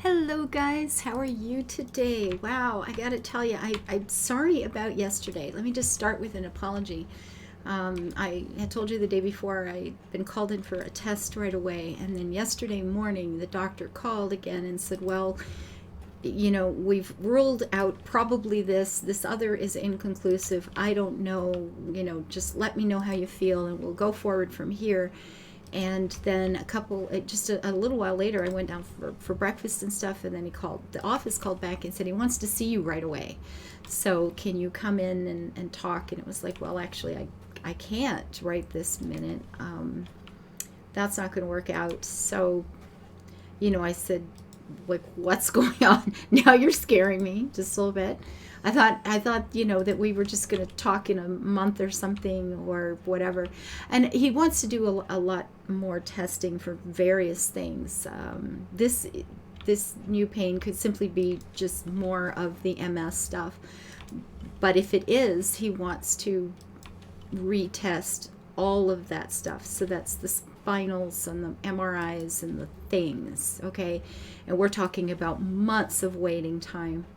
Hello guys, how are you today? Wow, I gotta tell you, I'm sorry about yesterday. Let me just start with an apology. I had told you the day before I'd been called in for a test right away, and then yesterday morning the doctor called again and said, well, we've ruled out probably this other is inconclusive. I don't know, just let me know how you feel and we'll go forward from here. And then just a little while later, I went down for breakfast and stuff, and then the office called back and said he wants to see you right away. So can you come in and talk? And it was like, well, actually, I can't right this minute. That's not going to work out. So, I said, like, what's going on? Now you're scaring me just a little bit. I thought, that we were just going to talk in a month or something or whatever. And he wants to do a lot more testing for various things. This new pain could simply be just more of the MS stuff. But if it is, he wants to retest all of that stuff. So that's the spinals and the MRIs and the things, okay? And we're talking about months of waiting time.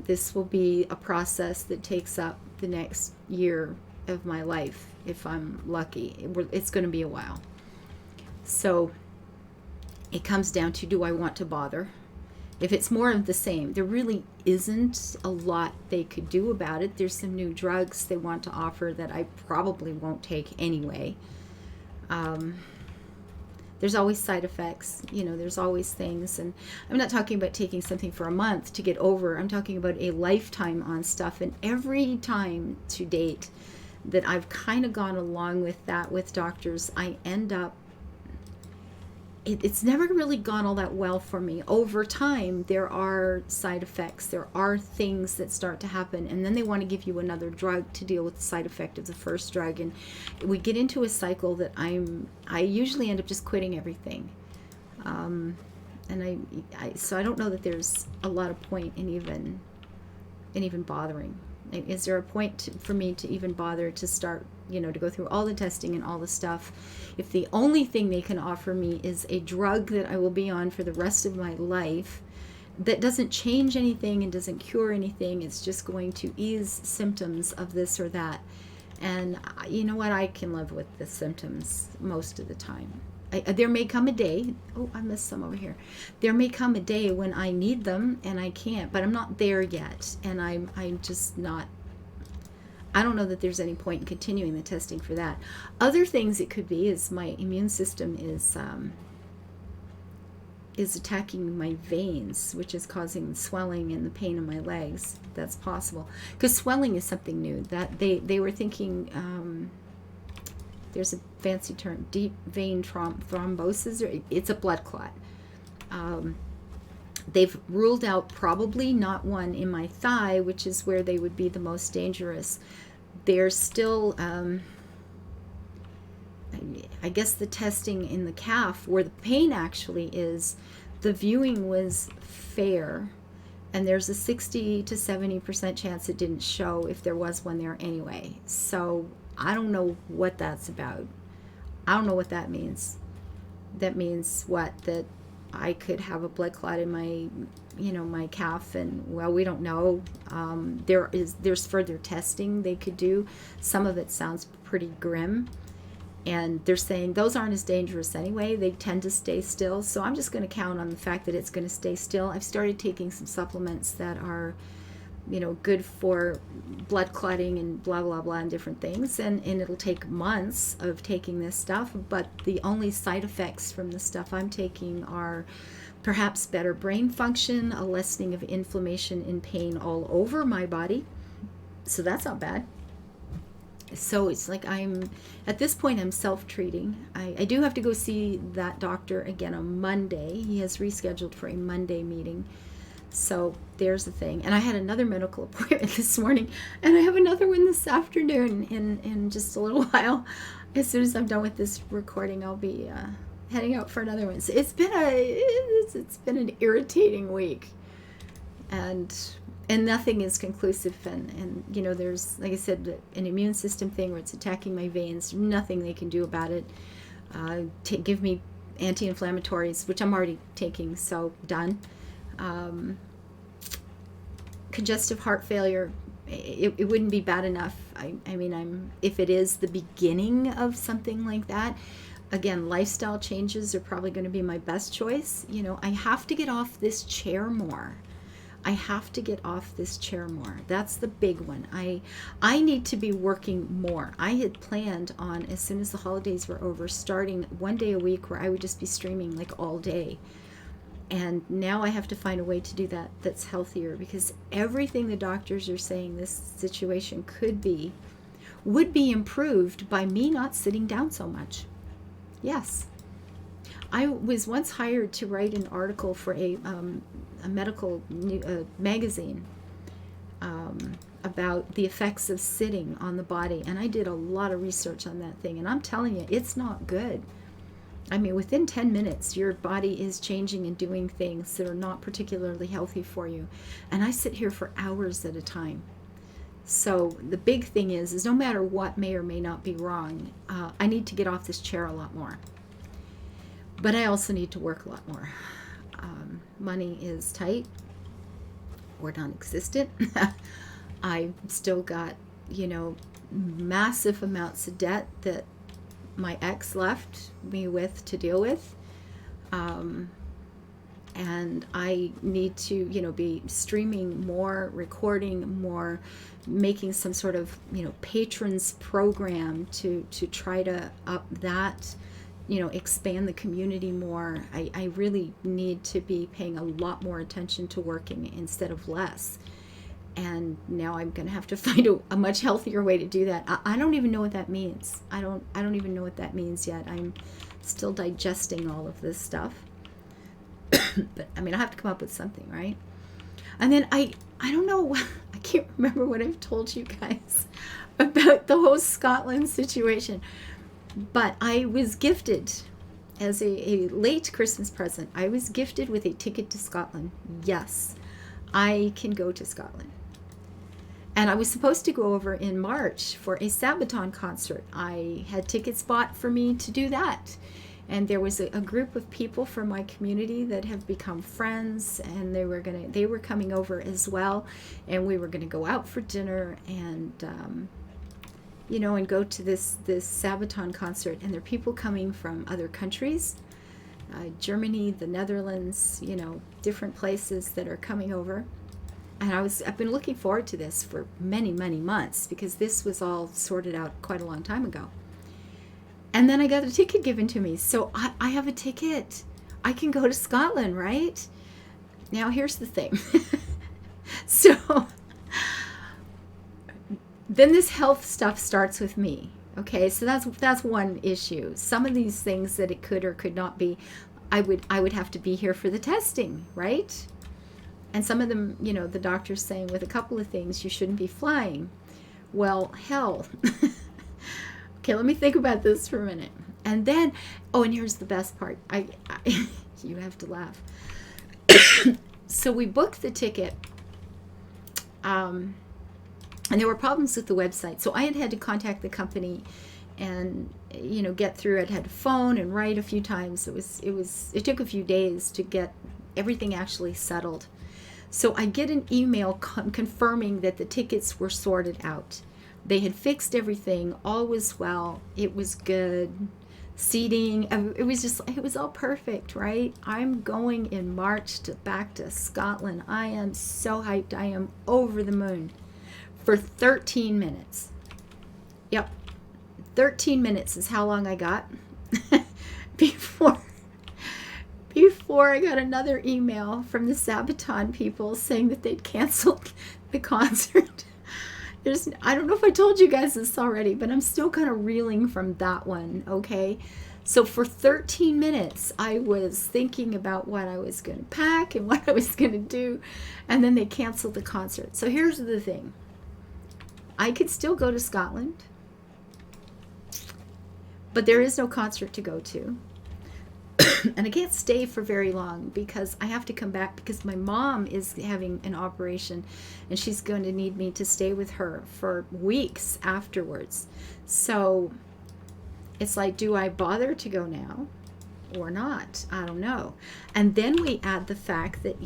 This will be a process that takes up the next year of my life if I'm lucky. It's going to be a while. So it comes down to, do I want to bother? If it's more of the same, there really isn't a lot they could do about it. There's some new drugs they want to offer that I probably won't take anyway. There's always side effects, there's always things. And I'm not talking about taking something for a month to get over. I'm talking about a lifetime on stuff. And every time to date that I've kind of gone along with that with doctors, I end up, it's never really gone all that well for me. Over time, there are side effects. There are things that start to happen, and then they want to give you another drug to deal with the side effect of the first drug, and we get into a cycle that I usually end up just quitting everything. And so I don't know that there's a lot of point in even bothering. Is there a point for me to even bother to start, to go through all the testing and all the stuff, if the only thing they can offer me is a drug that I will be on for the rest of my life that doesn't change anything and doesn't cure anything? It's just going to ease symptoms of this or that. And you know what? I can live with the symptoms most of the time. There may come a day, I missed some over here. There may come a day when I need them and I can't, but I'm not there yet. And I'm just not, I don't know that there's any point in continuing the testing for that. Other things it could be is my immune system is attacking my veins, which is causing swelling and the pain in my legs. That's possible. Because swelling is something new. That they were thinking, there's a fancy term, deep vein thrombosis. It's a blood clot. They've ruled out probably not one in my thigh, which is where they would be the most dangerous. There's still, I guess, the testing in the calf, where the pain actually is. The viewing was fair, and there's a 60 to 70% chance it didn't show if there was one there anyway. So I don't know what that's about. I don't know what that means. That means what? That I could have a blood clot in my, my calf, and well, we don't know. There's further testing they could do. Some of it sounds pretty grim, and they're saying those aren't as dangerous anyway. They tend to stay still. So I'm just going to count on the fact that it's going to stay still. I've started taking some supplements that are, good for blood clotting and blah, blah, blah, and different things. And it'll take months of taking this stuff. But the only side effects from the stuff I'm taking are perhaps better brain function, a lessening of inflammation and pain all over my body. So that's not bad. So it's like at this point, I'm self-treating. I do have to go see that doctor again on Monday. He has rescheduled for a Monday meeting. So there's the thing. And I had another medical appointment this morning, and I have another one this afternoon in just a little while. As soon as I'm done with this recording, I'll be heading out for another one. So it's been an irritating week, and nothing is conclusive. And there's, like I said, an immune system thing where it's attacking my veins. Nothing they can do about it. Give me anti-inflammatories, which I'm already taking, so done. Congestive heart failure, it wouldn't be bad enough. I mean, if it is the beginning of something like that, again, lifestyle changes are probably going to be my best choice. You know, I have to get off this chair more. I have to get off this chair more. That's the big one. I need to be working more. I had planned on, as soon as the holidays were over, starting 1 day a week where I would just be streaming like all day. And now I have to find a way to do that that's healthier, because everything the doctors are saying this situation would be improved by me not sitting down so much. Yes. I was once hired to write an article for a medical magazine about the effects of sitting on the body. And I did a lot of research on that thing. And I'm telling you, it's not good. I mean, within 10 minutes, your body is changing and doing things that are not particularly healthy for you. And I sit here for hours at a time. So the big thing is no matter what may or may not be wrong, I need to get off this chair a lot more. But I also need to work a lot more. Money is tight or non-existent. I've still got, massive amounts of debt that my ex left me with to deal with. And I need to, be streaming more, recording more, making some sort of, patrons program to try to up that, expand the community more. I really need to be paying a lot more attention to working instead of less. And now I'm going to have to find a much healthier way to do that. I don't even know what that means. I don't even know what that means yet. I'm still digesting all of this stuff. But I mean, I have to come up with something, right? And then I don't know, I can't remember what I've told you guys about the whole Scotland situation. But I was gifted, as a late Christmas present, I was gifted with a ticket to Scotland. Yes, I can go to Scotland. And I was supposed to go over in March for a Sabaton concert. I had tickets bought for me to do that. And there was a group of people from my community that have become friends, and they were coming over as well. And we were going to go out for dinner and, and go to this Sabaton concert. And there are people coming from other countries, Germany, the Netherlands, different places that are coming over. And I've been looking forward to this for many, many months, because this was all sorted out quite a long time ago. And then I got a ticket given to me. So I have a ticket. I can go to Scotland, right? Now here's the thing. So then this health stuff starts with me. Okay, so that's one issue. Some of these things that it could or could not be, I would have to be here for the testing, right? And some of them, the doctor's saying with a couple of things, you shouldn't be flying. Well, hell. Okay, let me think about this for a minute. And then, and here's the best part. You have to laugh. So we booked the ticket, and there were problems with the website. So I had to contact the company and, get through it. Had to phone and write a few times. It took a few days to get everything actually settled. So I get an email confirming that the tickets were sorted out. They had fixed everything. All was well. It was good. Seating. It was all perfect, right? I'm going in March back to Scotland. I am so hyped. I am over the moon for 13 minutes. Yep. 13 minutes is how long I got before I got another email from the Sabaton people saying that they'd canceled the concert. I don't know if I told you guys this already, but I'm still kind of reeling from that one, okay? So for 13 minutes, I was thinking about what I was going to pack and what I was going to do, and then they canceled the concert. So here's the thing. I could still go to Scotland, but there is no concert to go to. And I can't stay for very long because I have to come back because my mom is having an operation and she's going to need me to stay with her for weeks afterwards. So it's like, do I bother to go now? or not. I don't know. And then we add the fact that,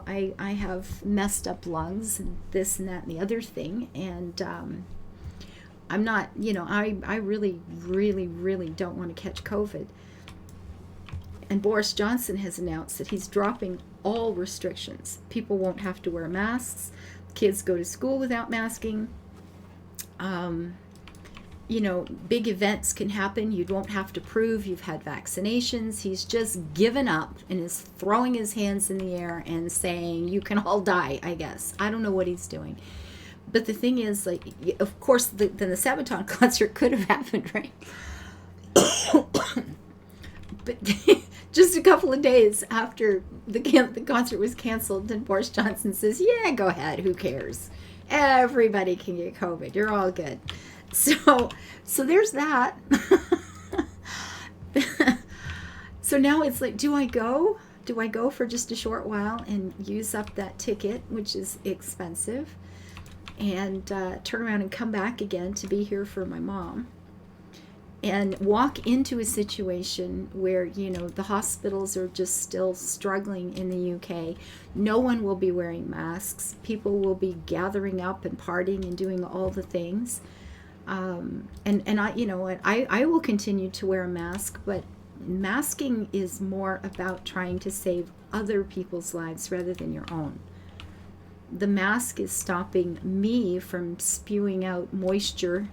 I have messed up lungs and this and that and the other thing. And I'm not, I really, really, really don't want to catch COVID. And Boris Johnson has announced that he's dropping all restrictions. People won't have to wear masks. Kids go to school without masking. Big events can happen. You won't have to prove you've had vaccinations. He's just given up and is throwing his hands in the air and saying, you can all die, I guess. I don't know what he's doing. But the thing is, of course, then the Sabaton concert could have happened, right? But just a couple of days after the concert was canceled, then Boris Johnson says, yeah, go ahead. Who cares? Everybody can get COVID. You're all good. So there's that. So now it's like, do I go? Do I go for just a short while and use up that ticket, which is expensive, and turn around and come back again to be here for my mom? And walk into a situation where, the hospitals are just still struggling in the UK. No one will be wearing masks. People will be gathering up and partying and doing all the things. And I will continue to wear a mask, but masking is more about trying to save other people's lives rather than your own. The mask is stopping me from spewing out moisture,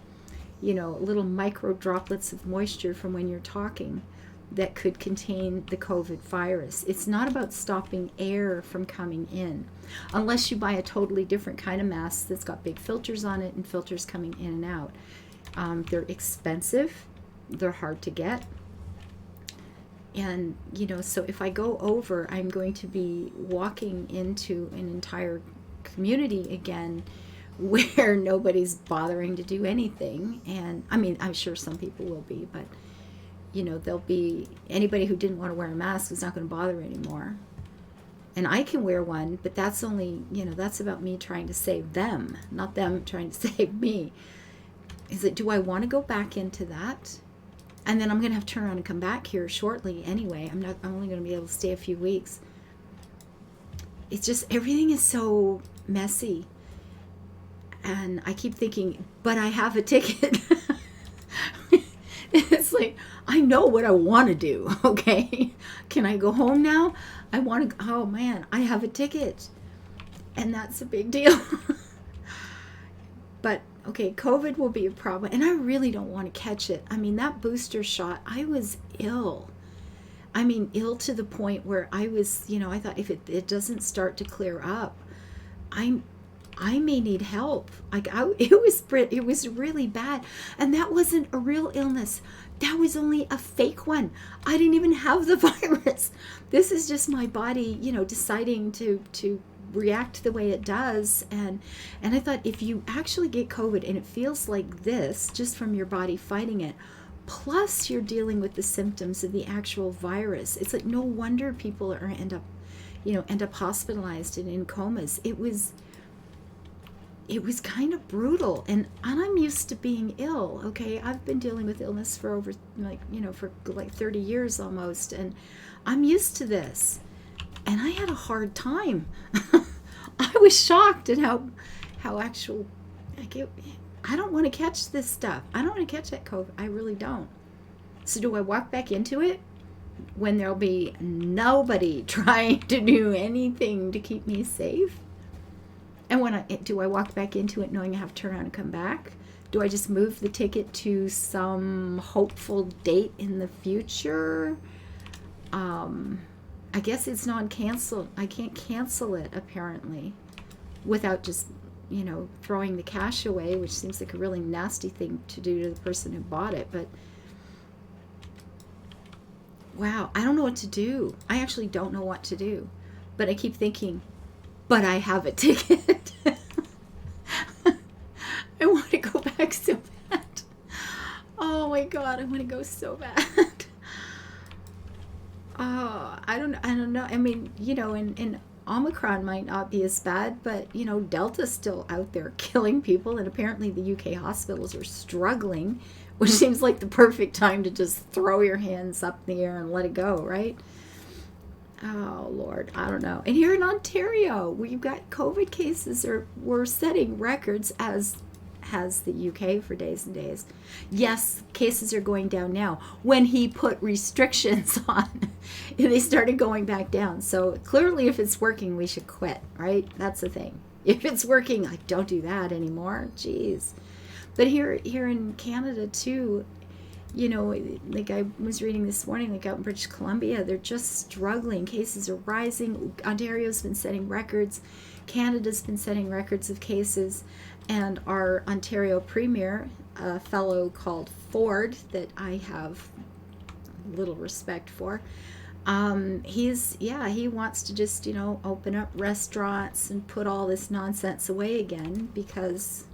little micro droplets of moisture from when you're talking that could contain the COVID virus. It's not about stopping air from coming in, unless you buy a totally different kind of mask that's got big filters on it and filters coming in and out. They're expensive. They're hard to get. And, so if I go over, I'm going to be walking into an entire community again where nobody's bothering to do anything. And I mean, I'm sure some people will be, but there'll be anybody who didn't want to wear a mask is not going to bother anymore. And I can wear one, but that's only, that's about me trying to save them, not them trying to save me. Do I want to go back into that? And then I'm going to have to turn around and come back here shortly anyway. I'm only going to be able to stay a few weeks. It's just, everything is so messy. And I keep thinking, but I have a ticket. It's like, I know what I want to do, okay? Can I go home now? I want to, oh man, I have a ticket. And that's a big deal. But, okay, COVID will be a problem. And I really don't want to catch it. I mean, that booster shot, I was ill. I mean, ill to the point where I was, I thought if it doesn't start to clear up, I may need help. It was really bad. And that wasn't a real illness. That was only a fake one. I didn't even have the virus. This is just my body, deciding to react the way it does. And I thought, if you actually get COVID and it feels like this, just from your body fighting it, plus you're dealing with the symptoms of the actual virus, it's like, no wonder people end up hospitalized and in comas. It was kind of brutal, and I'm used to being ill, okay? I've been dealing with illness for over, for 30 years almost, and I'm used to this, and I had a hard time. I was shocked at how actual, I don't want to catch this stuff. I don't want to catch that COVID. I really don't. So do I walk back into it when there'll be nobody trying to do anything to keep me safe? And do I walk back into it knowing I have to turn around and come back? Do I just move the ticket to some hopeful date in the future? I guess it's non-canceled. I can't cancel it, apparently, without just, throwing the cash away, which seems like a really nasty thing to do to the person who bought it. But, wow, I don't know what to do. I actually don't know what to do. But I keep thinking, but I have a ticket. I want to go back so bad. Oh my God, I want to go so bad. Oh, I don't know. I mean, and Omicron might not be as bad, but Delta's still out there killing people, and apparently the UK hospitals are struggling, which seems like the perfect time to just throw your hands up in the air and let it go, right? Oh Lord, I don't know. And here in Ontario, we've got COVID cases we're setting records, as has the UK for days and days. Yes, cases are going down now. When he put restrictions on, they started going back down. So clearly, if it's working, we should quit, right? That's the thing. If it's working, like, don't do that anymore. Jeez. But here in Canada too, like I was reading this morning, like out in British Columbia, they're just struggling. Cases are rising. Ontario's been setting records. Canada's been setting records of cases. And our Ontario Premier, a fellow called Ford, that I have little respect for, he wants to just, open up restaurants and put all this nonsense away again, because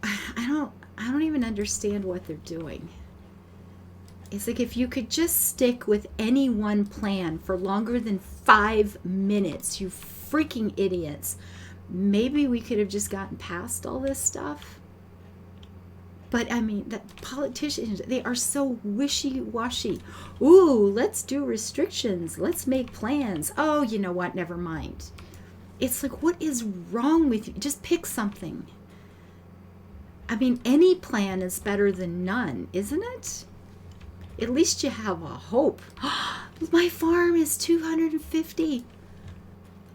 I don't even understand what they're doing. It's like, if you could just stick with any one plan for longer than 5 minutes, you freaking idiots, maybe we could have just gotten past all this stuff. But I mean, the politicians, they are so wishy-washy. Ooh, let's do restrictions. Let's make plans. Oh, you know what? Never mind. It's like, what is wrong with you? Just pick something. I mean, any plan is better than none, isn't it? At least you have a hope. My farm is 250.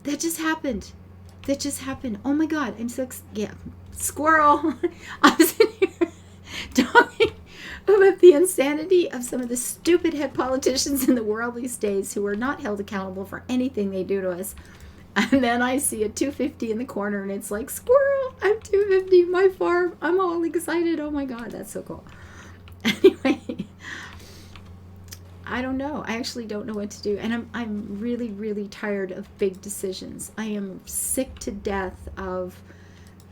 That just happened. Oh my God. I'm so squirrel. I'm sitting here talking about the insanity of some of the stupid head politicians in the world these days, who are not held accountable for anything they do to us. And then I see a 250 in the corner, and it's like, squirrel, I'm 250, my farm. I'm all excited. Oh my God, that's so cool. Anyway, I don't know. I actually don't know what to do. And I'm really, really tired of big decisions. I am sick to death of,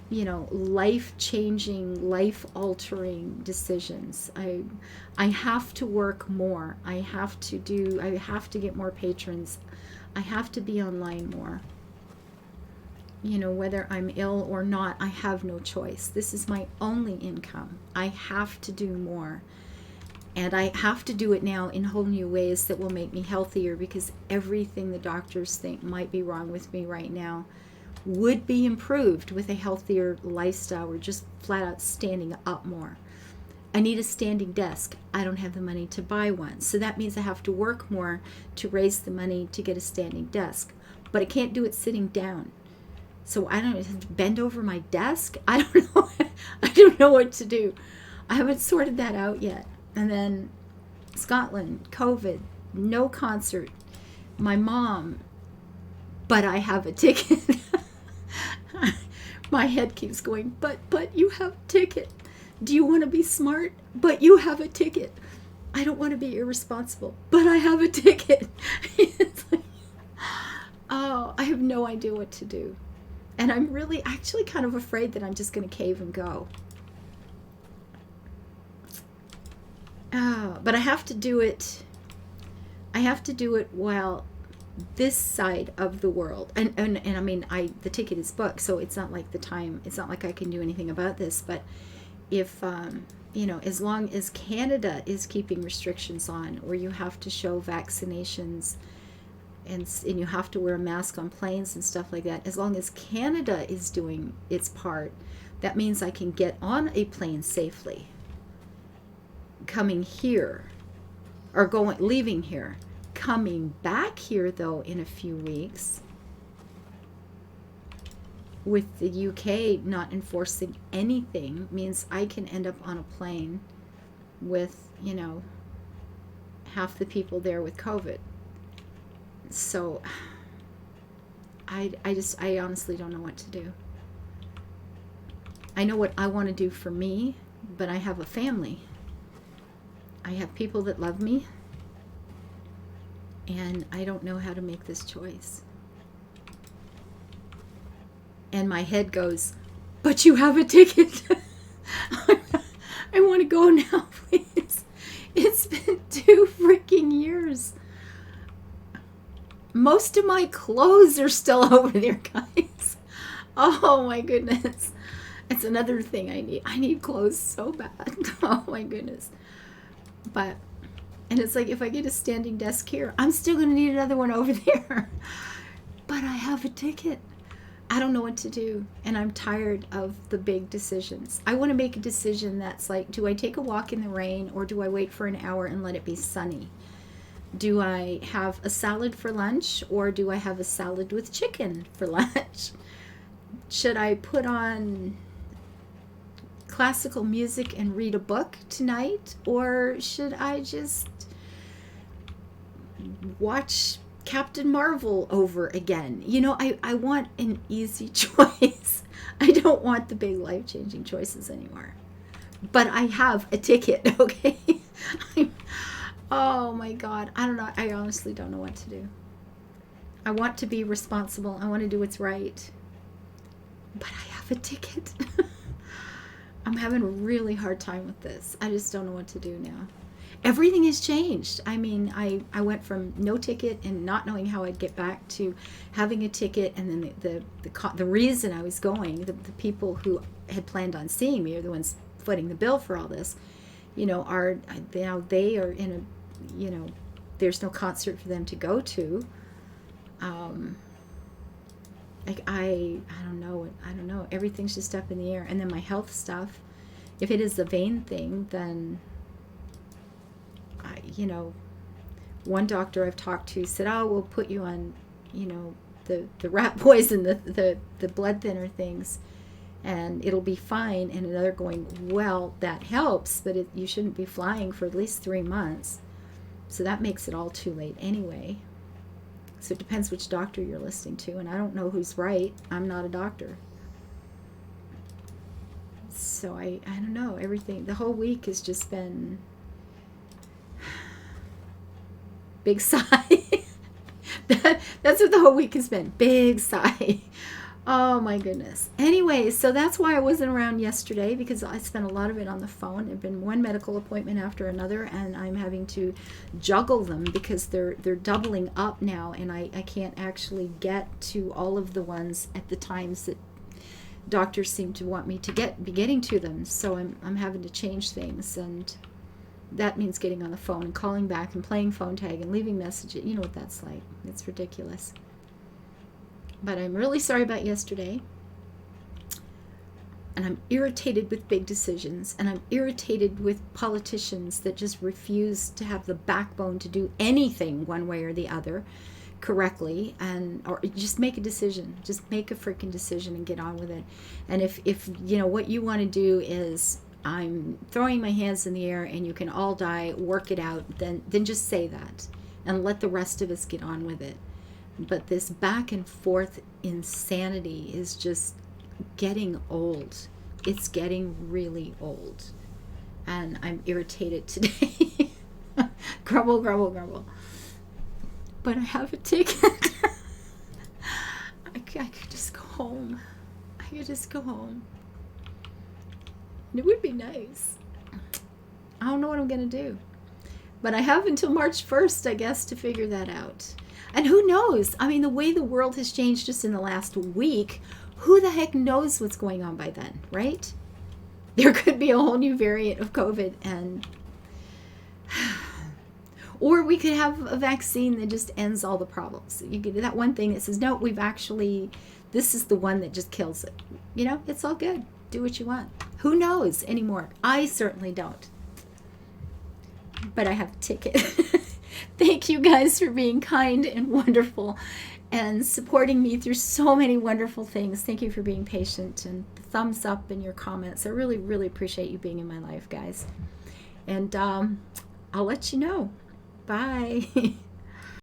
life-changing, life-altering decisions. I have to work more. I have to get more patrons. I have to be online more. Whether I'm ill or not, I have no choice. This is my only income. I have to do more. And I have to do it now in whole new ways that will make me healthier, because everything the doctors think might be wrong with me right now would be improved with a healthier lifestyle, or just flat out standing up more. I need a standing desk. I don't have the money to buy one. So that means I have to work more to raise the money to get a standing desk. But I can't do it sitting down. So I don't have to bend over my desk. I don't know. I don't know what to do. I haven't sorted that out yet. And then Scotland, COVID, no concert. My mom, but I have a ticket. My head keeps going, but you have a ticket. Do you want to be smart? But you have a ticket. I don't want to be irresponsible, but I have a ticket. It's like, oh, I have no idea what to do. And I'm really actually kind of afraid that I'm just going to cave and go. Oh, but I have to do it. I have to do it while this side of the world, and I mean, the ticket is booked, so it's not like it's not like I can do anything about this. But if as long as Canada is keeping restrictions on, where you have to show vaccinations, and you have to wear a mask on planes and stuff like that, as long as Canada is doing its part, that means I can get on a plane safely, coming here, or leaving here. Coming back here, though, in a few weeks, with the UK not enforcing anything, means I can end up on a plane with, half the people there with COVID. So I honestly don't know what to do. I know what I want to do for me, but I have a family. I have people that love me. And I don't know how to make this choice. And my head goes, but you have a ticket. I want to go now, please. It's been 2 freaking years. Most of my clothes are still over there, guys. Oh my goodness. It's another thing I need. I need clothes so bad. Oh my goodness. But, and it's like if I get a standing desk here, I'm still going to need another one over there. But I have a ticket. I don't know what to do. And I'm tired of the big decisions. I want to make a decision that's like, do I take a walk in the rain or do I wait for an hour and let it be sunny? Do I have a salad for lunch or do I have a salad with chicken for lunch? Should I put on classical music and read a book tonight, or should I just watch Captain Marvel over again? You know, I want an easy choice. I don't want the big life-changing choices anymore. But I have a ticket, okay? Oh my God. I don't know. I honestly don't know what to do. I want to be responsible. I want to do what's right. But I have a ticket. I'm having a really hard time with this. I just don't know what to do now. Everything has changed. I mean, I went from no ticket and not knowing how I'd get back to having a ticket, and then the reason I was going, the people who had planned on seeing me are the ones footing the bill for all this, you know, are now they are in a, you know, there's no concert for them to go to. Like I don't know. Everything's just up in the air. And then my health stuff, if it is a vein thing, then you know, one doctor I've talked to said, "Oh, we'll put you on, you know, the rat poison, the blood thinner things, and it'll be fine." And another going, "Well, that helps, but you shouldn't be flying for at least 3 months." So that makes it all too late anyway. So it depends which doctor you're listening to, and I don't know who's right. I'm not a doctor. So I don't know. Everything, the whole week has just been big sigh. That's what the whole week has been. Big sigh. Oh my goodness. Anyway, so that's why I wasn't around yesterday, because I spent a lot of it on the phone. It's been one medical appointment after another, and I'm having to juggle them because they're doubling up now, and I can't actually get to all of the ones at the times that doctors seem to want me to be getting to them. So I'm having to change things, and that means getting on the phone and calling back and playing phone tag and leaving messages. You know what that's like. It's ridiculous. But I'm really sorry about yesterday. And I'm irritated with big decisions. And I'm irritated with politicians that just refuse to have the backbone to do anything one way or the other correctly. Or just make a decision. Just make a freaking decision and get on with it. And if you know what you want to do is, I'm throwing my hands in the air and you can all die, work it out, then just say that. And let the rest of us get on with it. But this back and forth insanity is just getting old. It's getting really old. And I'm irritated today. Grumble, grumble, grumble. But I have a ticket. I could just go home. I could just go home. And it would be nice. I don't know what I'm going to do. But I have until March 1st, I guess, to figure that out. And who knows? I mean, the way the world has changed just in the last week, who the heck knows what's going on by then, right? There could be a whole new variant of COVID, and or we could have a vaccine that just ends all the problems. You get that one thing that says, no, this is the one that just kills it. You know, it's all good. Do what you want. Who knows anymore? I certainly don't. But I have a ticket. Thank you guys for being kind and wonderful and supporting me through so many wonderful things. Thank you for being patient and the thumbs up in your comments. I really, really appreciate you being in my life, guys. And I'll let you know. Bye.